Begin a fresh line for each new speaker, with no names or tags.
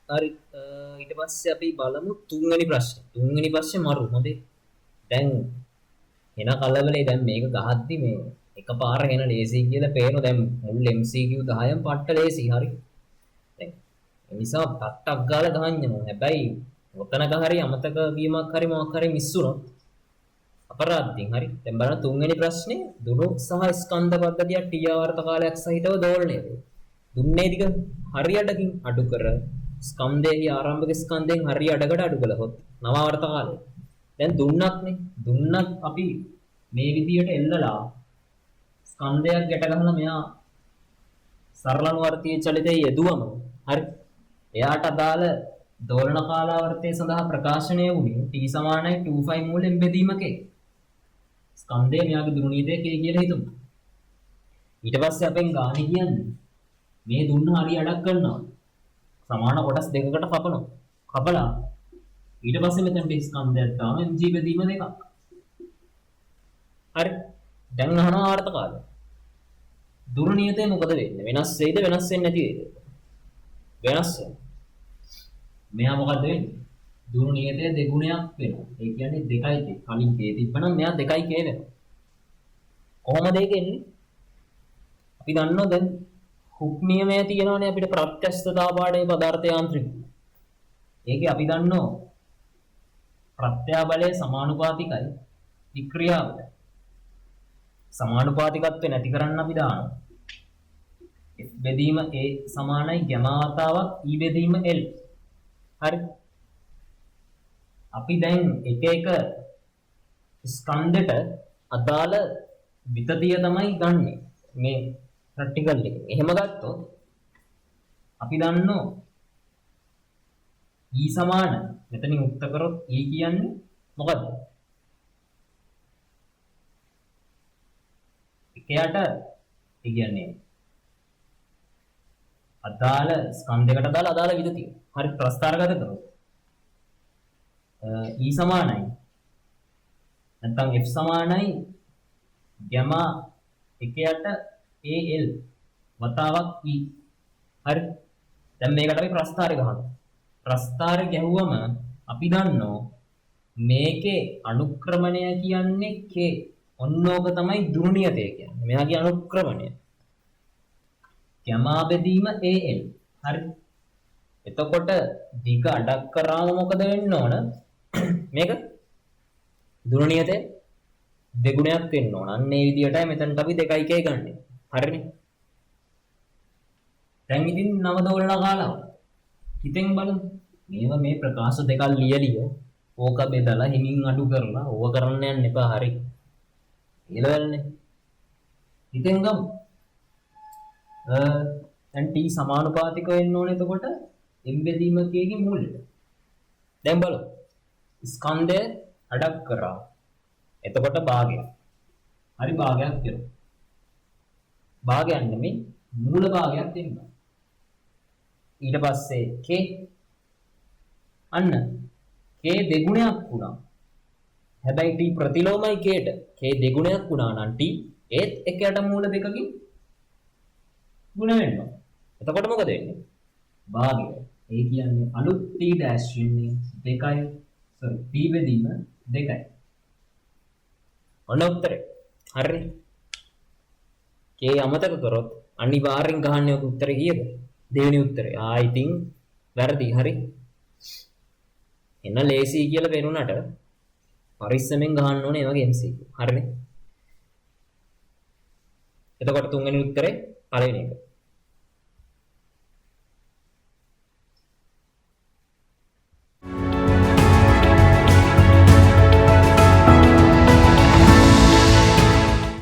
හරි ඊට පස්සේ අපි බලමු තුන්වෙනි ප්‍රශ්නේ. තුන්වෙනි ප්‍රශ්නේ මරු හොඳේ. දැන් එන කලබලේ දැන් මේක ගහද්දි මේ එකපාර එන ලේසි කියලා පේන දැන් මුල් MCQ 10න් පට්ට ලේසි හරි. දැන් ඒ නිසා ටක් ගාලා ගහන්න ඕන. හැබැයි ඔතනක හරි අමතක වීමක් හරි මොකක් හරි මිස් වුණොත් අපරාධින් හරි. දැන් බලන්න තුන්වෙනි ප්‍රශ්නේ දුරු සහ ස්කන්ධ පද්ධතිය ටී ආවර්ත කාලයක් සහිතව දෝලණය වේ. දුන්නේ දිග හරියටකින් අඩු කර ස්කන්ධයේ ආරම්භක ස්කන්ධයෙන් හරිය අඩකට අඩු කළහොත් නව ආවර්ත කාලය. දැන් දුන්නක්නේ. දුන්නක් අපි මේ විදියට එල්ලලා ස්කන්ධයක් ගැට ගහලා මෙයා සරලනුවර්තීය චලිතයේ යෙදුවම හරි. එයාට අදාළ දෝලන කාලාවර්තය සඳහා ප්‍රකාශනය වුණේ t සමානයි 2π මූලෙන් බෙදීමක ස්කන්ධය මෙයාගේ දුරුණීතය k කියලා හිතමු. ඊට පස්සේ අපෙන් ගාන කියන්නේ මේ දුන්න හරිය අඩක් කරනවා. සමාන කොටස් දෙකකට කපනවා. කපලා ඊට පස්සේ මෙතන ස්කන්ධයක් තාම mg බෙදීම දෙකක්. හරි. දැන් අහනවා ආර්ථ කාලය. දුරුණීතය මොකද වෙන්නේ? වෙනස් වෙයිද වෙනස් වෙන්නේ නැති වෙයිද? වෙනස් වෙනවා. මෙයා මොකද වෙන්නේ? දුරුණීතය දෙගුණයක් වෙනවා. ඒ කියන්නේ 2යි කලින් k තිබ්බනම් මෙයා 2යි k වෙනවා. කොහොමද ඒක එන්නේ? අපි දන්නවා දැන් හුක් නියමය තියෙනවානේ අපිට ප්‍රත්‍යස්ථතා පාඩේ පදාර්ථ යාන්ත්‍රික. ඒකේ අපි දන්නවා ප්‍රත්‍යාබලය සමානුපාතිකයි වික්‍රියාවට. සමානුපාතිකත්වය නැති කරන්න අපි දානවා F බෙදීම A සමානයි ගැමා වතාවක් E බෙදීම L. හරි. අපි දැන් එක එක ස්කන්ධෙට අදාළ විතතිය තමයි ගන්නෙ මේ ප්‍රැක්ටිකල් එකෙන්. එහෙම ගත්තොත් අපි දන්නවා E සමාන මෙතනින් උක්ත කරොත් E කියන්නේ මොකද්ද? එකයට ඒ කියන්නේ අදාළ ස්කන්ධයකට අදාළ විදතිය. හරි ප්‍රස්ථාරගත කරොත් E සමානයි නැත්නම් F සමානයි ගැමා එකයට AL වතාවක් E. හරි. දැන් මේකට අපි ප්‍රස්ථාරය ගහනවා. ප්‍රස්ථාරය ගැහුවම අපි දන්නවා මේකේ අනුක්‍රමණය කියන්නේ K. ඔන්නෝක තමයි දුරුණියතය කියන්නේ. මෙයාගේ අනුක්‍රමණය. ගැමා බෙදීම AL. හරි. එතකොට දිග අඩක් කරාම මොකද වෙන්න ඕන? මේක දුරුණියතේ දෙගුණයක් වෙන්න ඕන. අන්න ඒ විදිහටයි මෙතනට අපි 2යි k ගන්නෙ. හරිනේ. දැන් ඉතින් නව දෝලන කාලාව. හිතෙන් බලමු. මේවා මේ ප්‍රකාශ දෙකක් ලියලිය ඕක බෙදලා හිමින් අඩු කරලා ඕව කරන්න යන්න එපා. හරි. ඊළඟනේ. හිතෙන් ගමු. දැන් t සමානුපාතික වෙන්න ඕනේ එතකොට m බෙදීම k ගේ මූලෙට. දැන් බලමු. ස්කන්ධය අඩක් කරා. එතකොට භාගයක්. හරි භාගයක් දෙනවා. භාගයක් නෙමෙයි මූල භාගයක් දෙන්නවා. ඊට පස්සේ k අන්න k දෙගුණයක් වුණා. හැබැයි t ප්‍රතිලෝමයි k ට. k දෙගුණයක් වුණා නම් t ඒත් එකයට මූල දෙකකින් ගුණ වෙනවා. එතකොට මොකද වෙන්නේ? භාගය. ඒ කියන්නේ අලුත් t dash වෙන්නේ 2යි. sorry t බෙදීම 2යි. ඔන්න උත්තරේ. හරි. k අමතක කරොත් අනිවාර්යෙන් ගහන්නේ ඔක උත්තරේ කීයද? දෙවෙනි උත්තරේ. ඉතින් වැරදි. හරි. එන්න ලේසි කියලා පේනුනට පරිස්සමෙන් ගහන්න ඕනේ මේ වගේ MCQ. හරිනේ. එතකොට තුන්වෙනි උත්තරේ පළවෙනි එක.